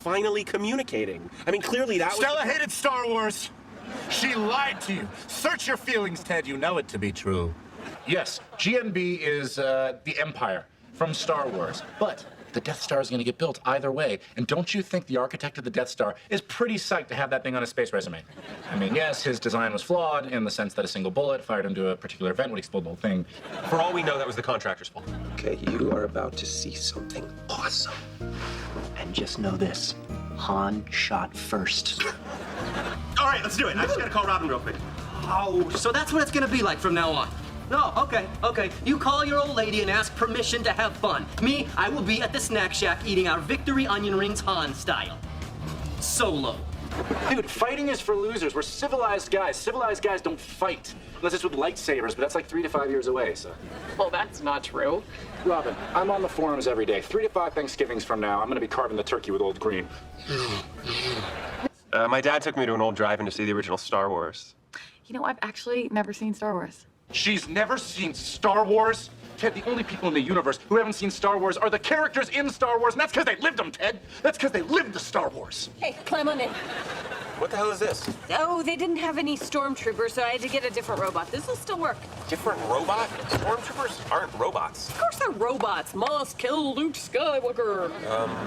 finally communicating. I mean, clearly that was... Stella hated Star Wars. She lied to you. Search your feelings, Ted. You know it to be true. Yes, GNB is the Empire from Star Wars. But the Death Star is going to get built either way. And don't you think the architect of the Death Star is pretty psyched to have that thing on his space resume? I mean, yes, his design was flawed in the sense that a single bullet fired into a particular event would explode the whole thing. For all we know, that was the contractor's fault. Okay, you are about to see something awesome. And just know this, Han shot first. All right, let's do it. I just gotta call Robin real quick. Oh, so that's what it's gonna be like from now on. No, okay. You call your old lady and ask permission to have fun. Me, I will be at the snack shack eating our victory onion rings Han style. Solo. Dude, fighting is for losers. We're civilized guys. Civilized guys don't fight. Unless it's with lightsabers, but that's like 3 to 5 years away, so. Well, that's not true. Robin, I'm on the forums every day. 3 to 5 Thanksgivings from now, I'm gonna be carving the turkey with old green. My dad took me to an old drive-in to see the original Star Wars. You know, I've actually never seen Star Wars. She's never seen Star Wars? Ted, the only people in the universe who haven't seen Star Wars are the characters in Star Wars, and that's because they lived them, Ted. That's because they lived the Star Wars. Hey, climb on in. What the hell is this? Oh, they didn't have any stormtroopers, so I had to get a different robot. This will still work. Different robot? Stormtroopers aren't robots. Of course they're robots. Must kill Luke Skywalker.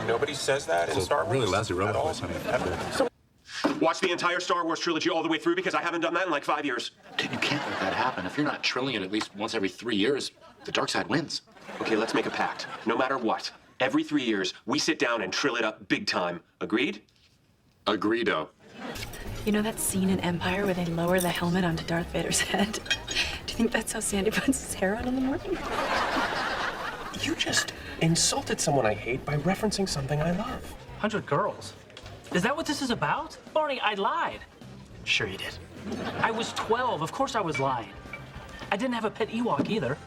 Nobody says that in Star Wars. Really lousy robot voice, honey. Watch the entire Star Wars trilogy all the way through because I haven't done that in like 5 years. Dude, you can't let that happen. If you're not trilling it at least once every 3 years, the dark side wins. Okay, let's make a pact. No matter what, every 3 years, we sit down and trill it up big time. Agreed? Agreedo. You know that scene in Empire where they lower the helmet onto Darth Vader's head? Do you think that's how Sandy puts his hair on in the morning? You just insulted someone I hate by referencing something I love. 100 girls? Is that what this is about? Barney, I lied. Sure you did. I was 12. Of course I was lying. I didn't have a pet Ewok either.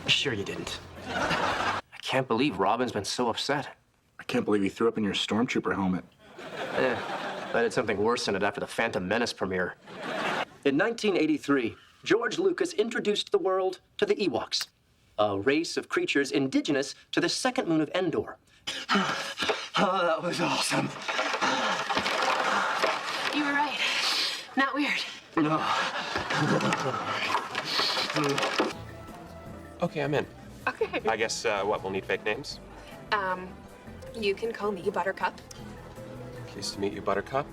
Sure you didn't. I can't believe Robin's been so upset. I can't believe you threw up in your stormtrooper helmet. I did something worse than it after the Phantom Menace premiere. In 1983, George Lucas introduced the world to the Ewoks, a race of creatures indigenous to the second moon of Endor. Oh, that was awesome. You were right. Not weird. No. Okay, I'm in. Okay. I guess, what, we'll need fake names? You can call me Buttercup. Pleased to meet you, Buttercup.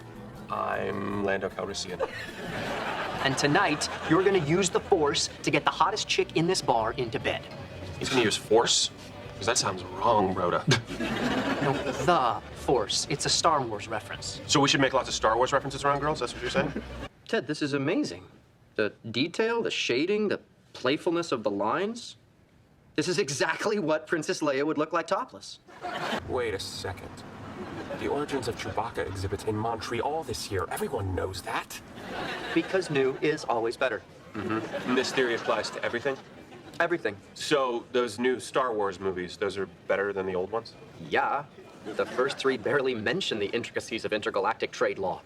I'm Lando Calrissian. And tonight, you're gonna use the Force to get the hottest chick in this bar into bed. He's gonna use Force? Because that sounds wrong, Rhoda. No, the Force. It's a Star Wars reference. So we should make lots of Star Wars references around girls? That's what you're saying? Ted, this is amazing. The detail, the shading, the playfulness of the lines. This is exactly what Princess Leia would look like topless. Wait a second. The Origins of Chewbacca exhibits in Montreal this year. Everyone knows that. Because new is always better. Mm-hmm. And this theory applies to everything? Everything. So those new Star Wars movies, those are better than the old ones? Yeah. The first 3 barely mention the intricacies of intergalactic trade law.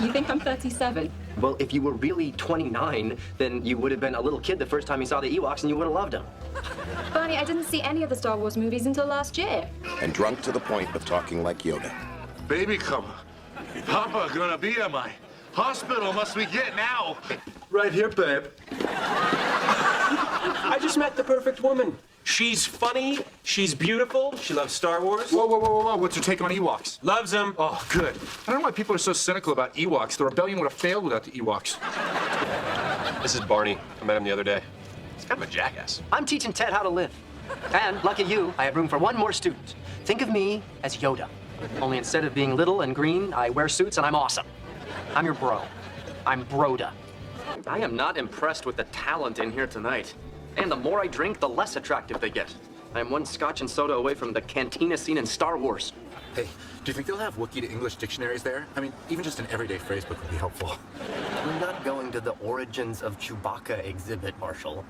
You think I'm 37? Well, if you were really 29, then you would have been a little kid the first time you saw the Ewoks and you would have loved them. Barney, I didn't see any of the Star Wars movies until last year. And drunk to the point of talking like Yoda. Baby come. Papa gonna be at my hospital must we get now? Right here, babe. I just met the perfect woman. She's funny, she's beautiful, she loves Star Wars. Whoa. What's your take on Ewoks? Loves them. Oh, good. I don't know why people are so cynical about Ewoks. The rebellion would have failed without the Ewoks. This is Barney. I met him the other day. He's kind of a jackass. I'm teaching Ted how to live. And lucky you, I have room for one more student. Think of me as Yoda. Only instead of being little and green, I wear suits and I'm awesome. I'm your bro. I'm Broda. I am not impressed with the talent in here tonight. And the more I drink, the less attractive they get. I'm one scotch and soda away from the cantina scene in Star Wars. Hey, do you think they'll have Wookiee to English dictionaries there? I mean, even just an everyday phrase book would be helpful. We're not going to the Origins of Chewbacca exhibit, Marshall.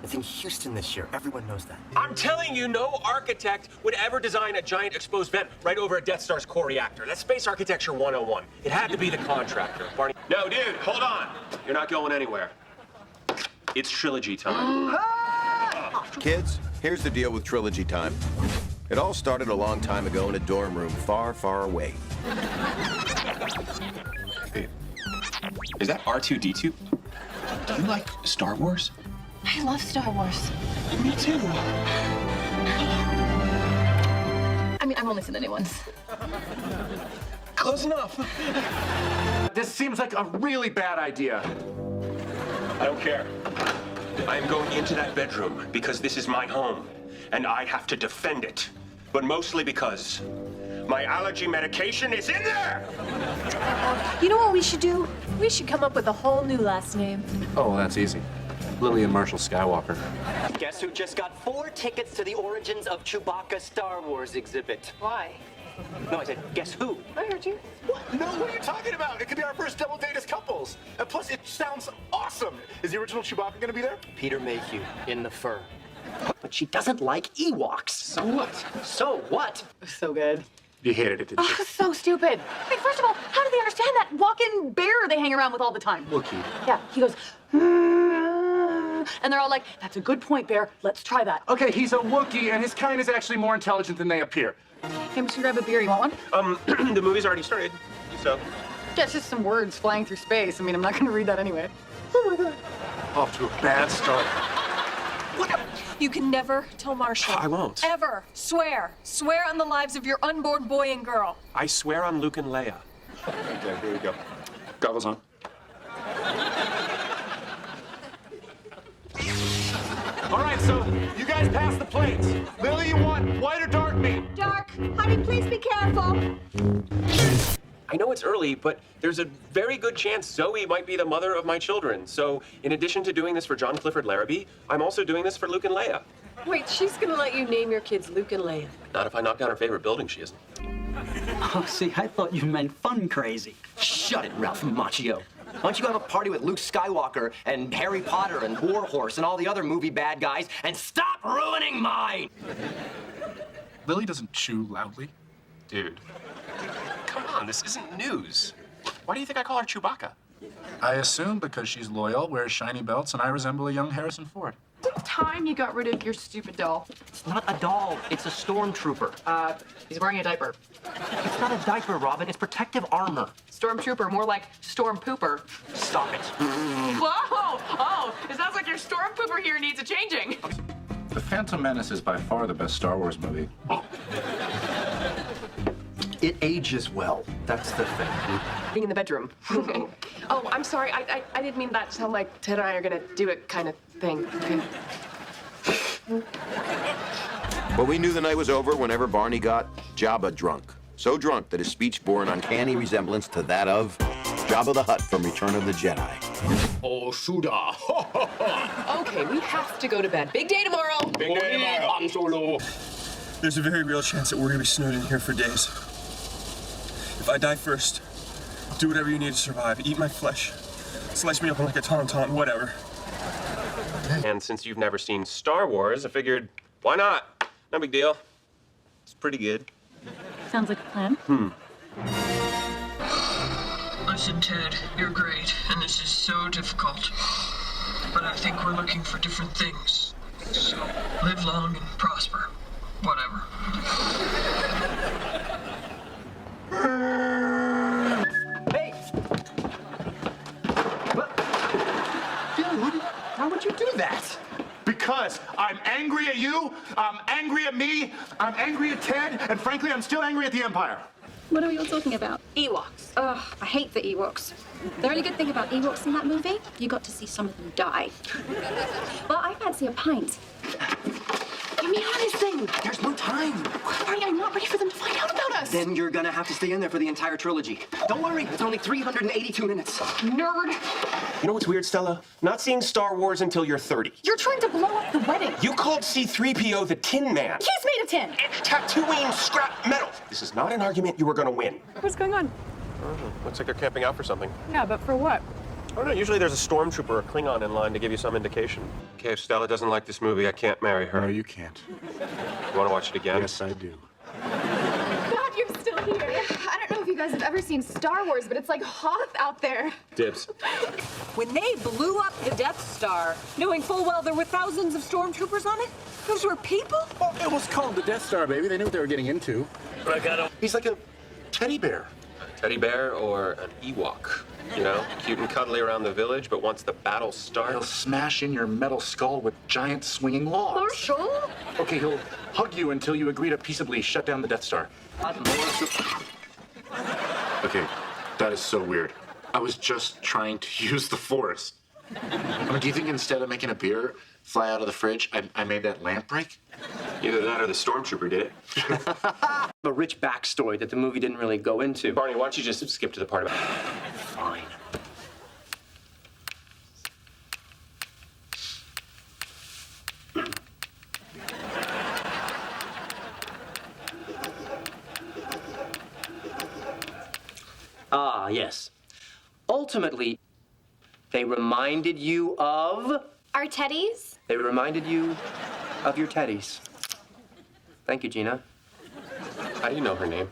It's in Houston this year. Everyone knows that. I'm telling you, no architect would ever design a giant exposed vent right over a Death Star's core reactor. That's space architecture 101. It had to be the contractor. Barney. No, dude, hold on. You're not going anywhere. It's trilogy time. Kids, here's the deal with trilogy time. It all started a long time ago in a dorm room far, far away. Hey, is that R2-D2? Do you like Star Wars? I love Star Wars. Me too. I mean, I've only seen the new ones. Close enough. This seems like a really bad idea. I don't care. I am going into that bedroom because this is my home, and I have to defend it. But mostly because my allergy medication is in there! You know what we should do? We should come up with a whole new last name. Oh, well, that's easy. Lillian Marshall Skywalker. Guess who just got 4 tickets to the Origins of Chewbacca Star Wars exhibit? Why? No, I said, guess who? I heard you. What? No, what are you talking about? It could be our first double date as couples. And plus, it sounds awesome. Is the original Chewbacca gonna be there? Peter Mayhew in the fur. But she doesn't like Ewoks. So what? So what? So good. You hated it, didn't you? Oh, so stupid. I mean, first of all, how do they understand that walk-in bear they hang around with all the time? Wookiee. Yeah, he goes, and they're all like, that's a good point, Bear. Let's try that. Okay, he's a Wookiee, and his kind is actually more intelligent than they appear. Hey, we should grab a beer. You want one? The movie's already started, so. Yeah, it's just some words flying through space. I mean, I'm not gonna read that anyway. Oh my God. Off to a bad start. You can never tell Marshall. I won't. Ever. Swear. Swear on the lives of your unborn boy and girl. I swear on Luke and Leia. Okay, here we go. Goggles on. All right, so you guys passed the plates. Lily, you want white or dark meat? Dark, honey, please be careful. I know it's early, but there's a very good chance Zoe might be the mother of my children. So, in addition to doing this for John Clifford Larrabee, I'm also doing this for Luke and Leia. Wait, she's gonna let you name your kids Luke and Leia? Not if I knock down her favorite building, she isn't. Oh, see, I thought you meant fun crazy. Shut it, Ralph Macchio. Why don't you go have a party with Luke Skywalker and Harry Potter and Warhorse and all the other movie bad guys and stop ruining mine? Lily doesn't chew loudly. Dude, come on, this isn't news. Why do you think I call her Chewbacca? I assume because she's loyal, wears shiny belts, and I resemble a young Harrison Ford. It's time you got rid of your stupid doll. It's not a doll, it's a stormtrooper. He's wearing a diaper. It's not a diaper, Robin, it's protective armor. Stormtrooper, more like storm pooper. Stop it. Whoa! Oh, it sounds like your storm pooper here needs a changing. The Phantom Menace is by far the best Star Wars movie. It ages well. That's the thing. Being in the bedroom. Oh, I'm sorry. I didn't mean that to sound like Ted and I are gonna do it kind of thing. Okay. Well, we knew the night was over whenever Barney got Jabba drunk. So drunk that his speech bore an uncanny resemblance to that of Jabba the Hutt from Return of the Jedi. Oh, Suda. Okay, we have to go to bed. Big day tomorrow. Big day tomorrow. Han Solo. There's a very real chance that we're gonna be snowed in here for days. If I die first, do whatever you need to survive. Eat my flesh. Slice me up like a tauntaun, whatever. And since you've never seen Star Wars, I figured, why not? No big deal. It's pretty good. Sounds like a plan. Listen, Ted, you're great, and this is so difficult. But I think we're looking for different things. So, live long and prosper. Whatever. Hey! Dude, why would you do that? Because I'm angry at you, I'm angry at me, I'm angry at Ted, and frankly, I'm still angry at the Empire. What are we all talking about? Ewoks. Ugh, I hate the Ewoks. The only good thing about Ewoks in that movie, you got to see some of them die. Well, I fancy a pint. Give me on this thing. There's no time. Barney, I'm not ready for them to find out about us. Then you're gonna have to stay in there for the entire trilogy. Don't worry, it's only 382 minutes. Nerd. You know what's weird, Stella? Not seeing Star Wars until you're 30. You're trying to blow up the wedding. You called C-3PO the Tin Man. He's made of tin. It's Tatooine scrap metal. This is not an argument you were gonna win. What's going on? Looks like they're camping out for something. Yeah, but for what? Oh no, usually there's a stormtrooper or Klingon in line to give you some indication. Okay, if Stella doesn't like this movie, I can't marry her. No, you can't. You wanna watch it again? Yes, I do. God, you're still here. I don't know if you guys have ever seen Star Wars, but it's like Hoth out there. Dibs. When they blew up the Death Star, knowing full well there were thousands of stormtroopers on it, Those were people? Well, it was called the Death Star, baby. They knew what they were getting into. But I got him. He's like a teddy bear. Teddy bear or an Ewok? You know, cute and cuddly around the village, but once the battle He'll starts... smash in your metal skull with giant swinging logs. Marshall? Okay, he'll hug you until you agree to peaceably shut down the Death Star. Okay, that is so weird. I was just trying to use the Force. I mean, do you think instead of making a beer fly out of the fridge, I made that lamp break? Either that or the stormtrooper did it. A rich backstory that the movie didn't really go into. Barney, why don't you just skip to the part about... Fine. Ah, yes. Ultimately, they reminded you of... Our teddies? They reminded you of your teddies. Thank you, Gina. How do you know her name?